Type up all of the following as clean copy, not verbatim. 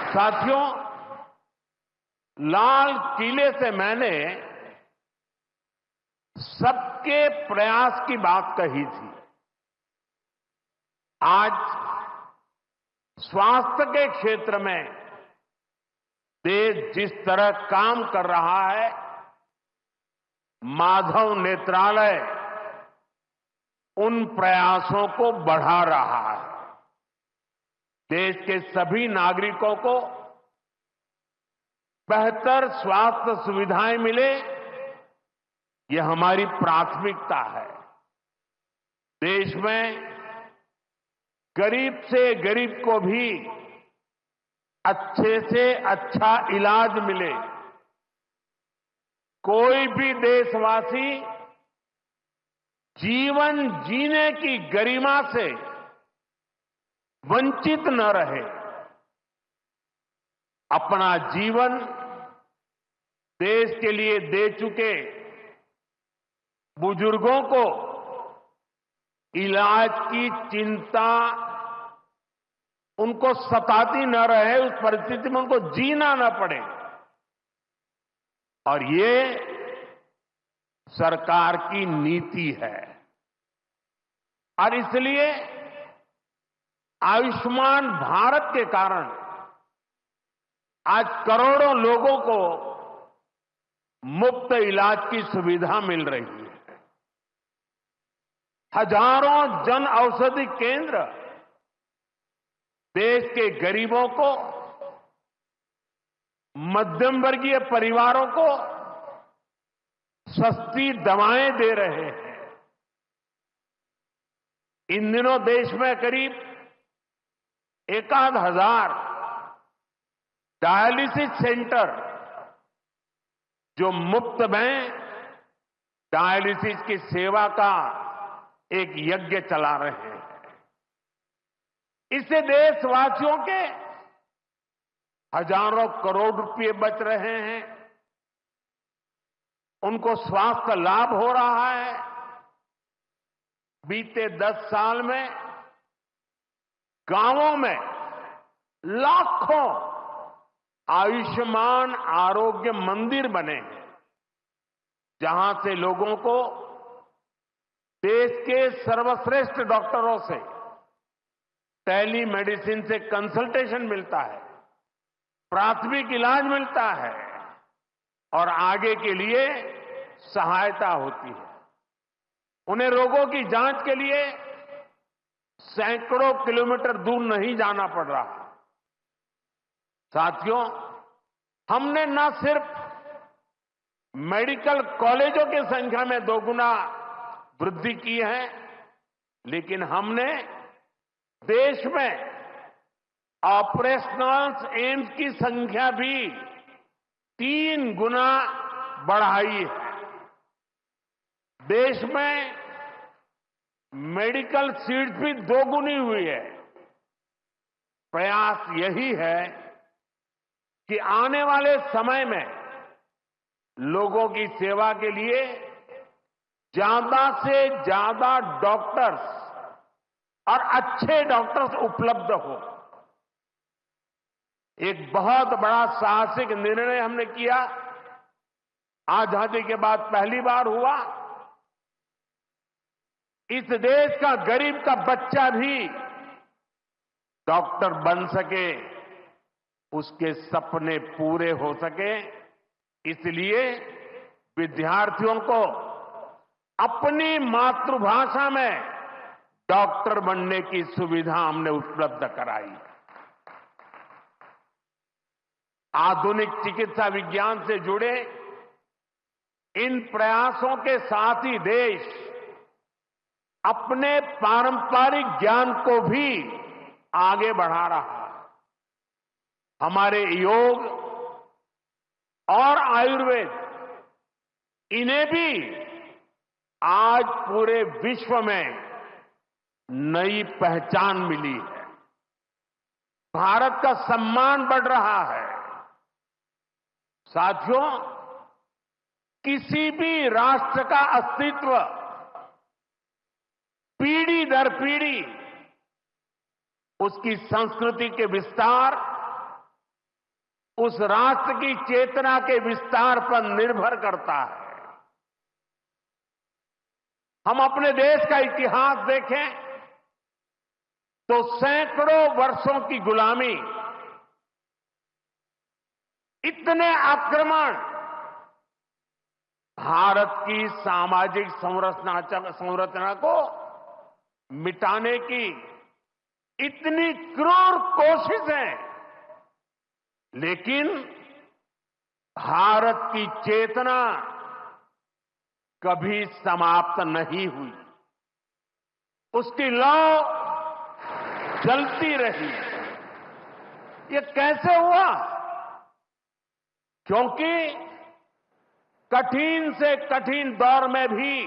साथियों, लाल किले से मैंने सबके प्रयास की बात कही थी। आज स्वास्थ्य के क्षेत्र में देश जिस तरह काम कर रहा है, माधव नेत्रालय उन प्रयासों को बढ़ा रहा है। देश के सभी नागरिकों को बेहतर स्वास्थ्य सुविधाएं मिले, ये हमारी प्राथमिकता है। देश में गरीब से गरीब को भी अच्छे से अच्छा इलाज मिले, कोई भी देशवासी जीवन जीने की गरिमा से वंचित न रहे। अपना जीवन देश के लिए दे चुके बुजुर्गों को इलाज की चिंता उनको सताती न रहे, उस परिस्थिति में उनको जीना न पड़े। और ये सरकार की नीति है। और इसलिए आयुष्मान भारत के कारण आज करोड़ों लोगों को मुफ्त इलाज की सुविधा मिल रही है। हजारों जन औषधि केंद्र देश के गरीबों को, मध्यम वर्गीय परिवारों को सस्ती दवाएं दे रहे हैं। इन दिनों देश में करीब 1,000 डायलिसिस सेंटर जो मुफ्त में डायलिसिस की सेवा का एक यज्ञ चला रहे हैं। इससे देशवासियों के हजारों करोड़ रुपए बच रहे हैं, उनको स्वास्थ्य लाभ हो रहा है। बीते 10 साल में गांवों में लाखों आयुष्मान आरोग्य मंदिर बने हैं, जहां से लोगों को देश के सर्वश्रेष्ठ डॉक्टरों से टेली मेडिसिन से कंसल्टेशन मिलता है, प्राथमिक इलाज मिलता है और आगे के लिए सहायता होती है। उन्हें रोगों की जांच के लिए सैकड़ों किलोमीटर दूर नहीं जाना पड़ रहा। साथियों, हमने न सिर्फ मेडिकल कॉलेजों की संख्या में 2 गुना वृद्धि की है, लेकिन हमने देश में ऑपरेशनल एम्स की संख्या भी 3 गुना बढ़ाई है। देश में मेडिकल सीट्स भी 2 गुनी हुई है। प्रयास यही है कि आने वाले समय में लोगों की सेवा के लिए ज्यादा से ज्यादा डॉक्टर्स और अच्छे डॉक्टर्स उपलब्ध हो। एक बहुत बड़ा साहसिक निर्णय हमने किया, आजादी के बाद पहली बार हुआ। इस देश का गरीब का बच्चा भी डॉक्टर बन सके, उसके सपने पूरे हो सके, इसलिए विद्यार्थियों को अपनी मातृभाषा में डॉक्टर बनने की सुविधा हमने उपलब्ध कराई। आधुनिक चिकित्सा विज्ञान से जुड़े इन प्रयासों के साथ ही देश अपने पारंपरिक ज्ञान को भी आगे बढ़ा रहा है। हमारे योग और आयुर्वेद, इन्हें भी आज पूरे विश्व में नई पहचान मिली है। भारत का सम्मान बढ़ रहा है। साथियों, किसी भी राष्ट्र का अस्तित्व पीढ़ी दर पीढ़ी उसकी संस्कृति के विस्तार उस राष्ट्र की चेतना के विस्तार पर निर्भर करता है। हम अपने देश का इतिहास देखें तो सैकड़ों वर्षों की गुलामी, इतने आक्रमण, भारत की सामाजिक संरचना को मिटाने की इतनी क्रूर कोशिशें, लेकिन भारत की चेतना कभी समाप्त नहीं हुई। उसकी लौ जलती रही। ये कैसे हुआ? क्योंकि कठिन से कठिन दौर में भी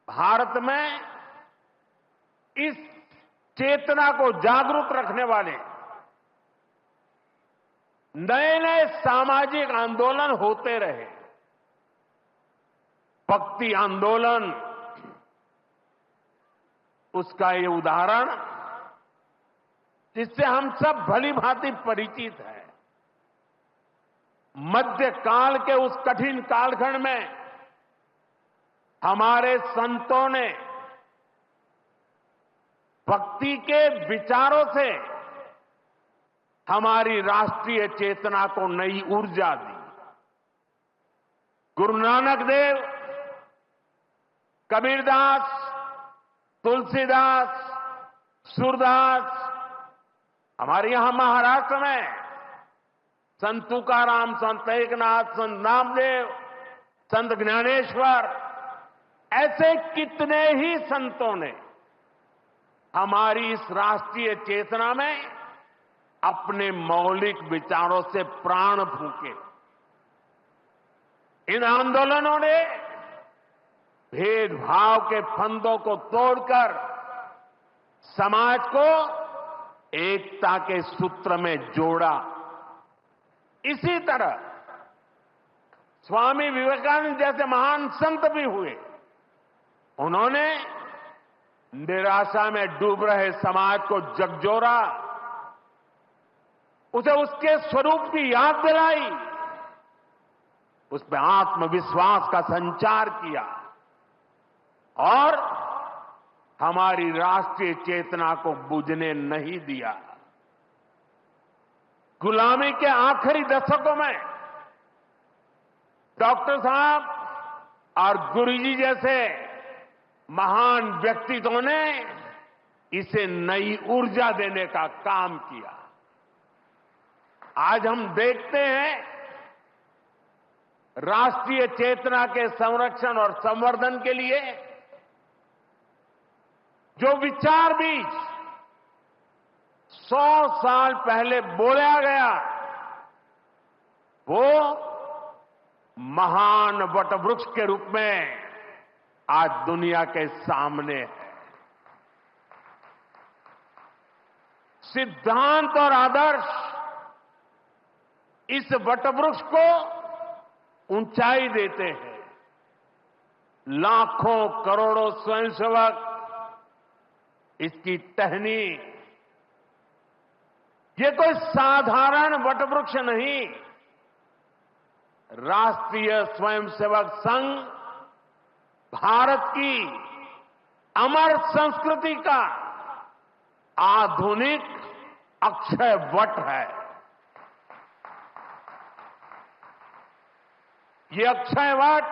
भारत में इस चेतना को जागरूक रखने वाले नए नए सामाजिक आंदोलन होते रहे। भक्ति आंदोलन उसका ये उदाहरण, जिससे हम सब भली भांति परिचित हैं। मध्यकाल के उस कठिन कालखंड में हमारे संतों ने भक्ति के विचारों से हमारी राष्ट्रीय चेतना को नई ऊर्जा दी। गुरु नानक देव, कबीरदास, तुलसीदास, सूरदास, हमारे यहां महाराष्ट्र में संत तुकाराम, संत एकनाथ, संत नामदेव, संत ज्ञानेश्वर, ऐसे कितने ही संतों ने हमारी इस राष्ट्रीय चेतना में अपने मौलिक विचारों से प्राण फूंके। इन आंदोलनों ने भेदभाव के फंदों को तोड़कर समाज को एकता के सूत्र में जोड़ा। इसी तरह स्वामी विवेकानंद जैसे महान संत भी हुए। उन्होंने निराशा में डूब रहे समाज को झकझोरा, उसे उसके स्वरूप की याद दिलाई, उसमें आत्मविश्वास का संचार किया और हमारी राष्ट्रीय चेतना को बुझने नहीं दिया। गुलामी के आखिरी दशकों में डॉक्टर साहब और गुरुजी जैसे महान व्यक्तित्वों ने इसे नई ऊर्जा देने का काम किया। आज हम देखते हैं राष्ट्रीय चेतना के संरक्षण और संवर्धन के लिए जो विचार बीज 100 साल पहले बोला गया, वो महान वटवृक्ष के रूप में आज दुनिया के सामने है। सिद्धांत और आदर्श इस वटवृक्ष को ऊंचाई देते हैं। लाखों करोड़ों स्वयंसेवक इसकी टहनी, ये कोई साधारण वटवृक्ष नहीं, राष्ट्रीय स्वयंसेवक संघ भारत की अमर संस्कृति का आधुनिक अक्षय वट है। ये अक्षय वट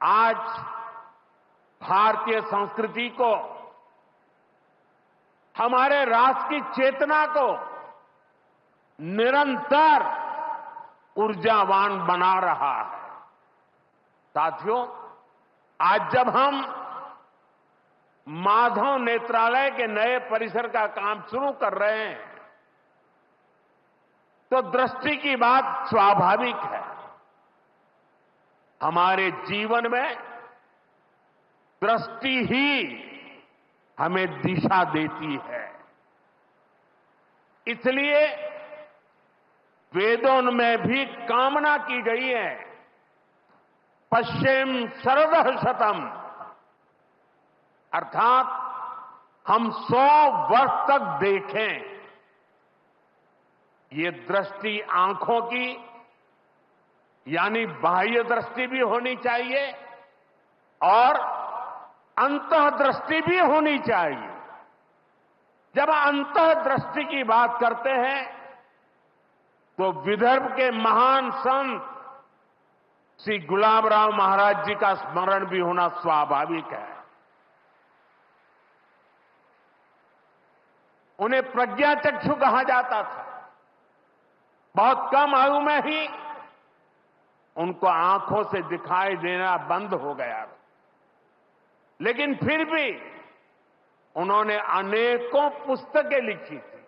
आज भारतीय संस्कृति को, हमारे राष्ट्र की चेतना को निरंतर ऊर्जावान बना रहा है। साथियों, आज जब हम माधव नेत्रालय के नए परिसर का काम शुरू कर रहे हैं, तो दृष्टि की बात स्वाभाविक है। हमारे जीवन में दृष्टि ही हमें दिशा देती है। इसलिए वेदों में भी कामना की गई है, पश्चिम शरदः शतम, अर्थात हम 100 वर्ष तक देखें। ये दृष्टि आंखों की यानी बाह्य दृष्टि भी होनी चाहिए और अंतःदृष्टि भी होनी चाहिए। जब अंतःदृष्टि की बात करते हैं तो विदर्भ के महान संत श्री गुलाबराव महाराज जी का स्मरण भी होना स्वाभाविक है। उन्हें प्रज्ञाचक्षु कहा जाता था। बहुत कम आयु में ही उनको आंखों से दिखाई देना बंद हो गया था, लेकिन फिर भी उन्होंने अनेकों पुस्तकें लिखी थी।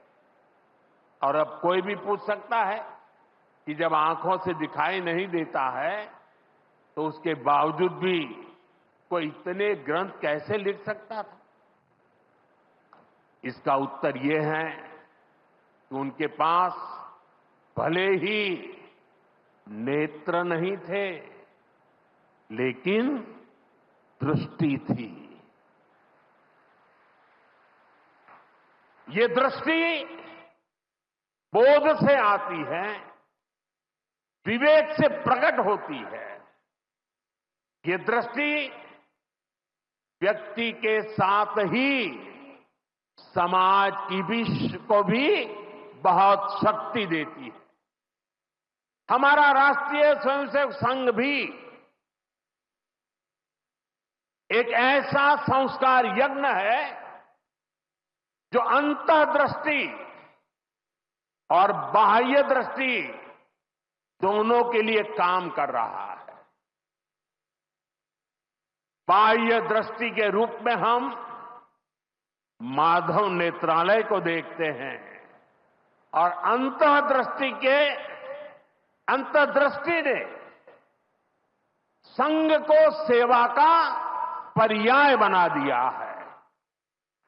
और अब कोई भी पूछ सकता है कि जब आंखों से दिखाई नहीं देता है तो उसके बावजूद भी कोई इतने ग्रंथ कैसे लिख सकता था? इसका उत्तर यह है कि उनके पास भले ही नेत्र नहीं थे, लेकिन दृष्टि थी। ये दृष्टि बोध से आती है, विवेक से प्रकट होती है। ये दृष्टि व्यक्ति के साथ ही समाज की को भी बहुत शक्ति देती है। हमारा राष्ट्रीय स्वयंसेवक संघ भी एक ऐसा संस्कार यज्ञ है जो अंतःदृष्टि और बाह्य दृष्टि दोनों के लिए काम कर रहा है। बाह्य दृष्टि के रूप में हम माधव नेत्रालय को देखते हैं और अंतर्दृष्टि ने संघ को सेवा का पर्याय बना दिया है।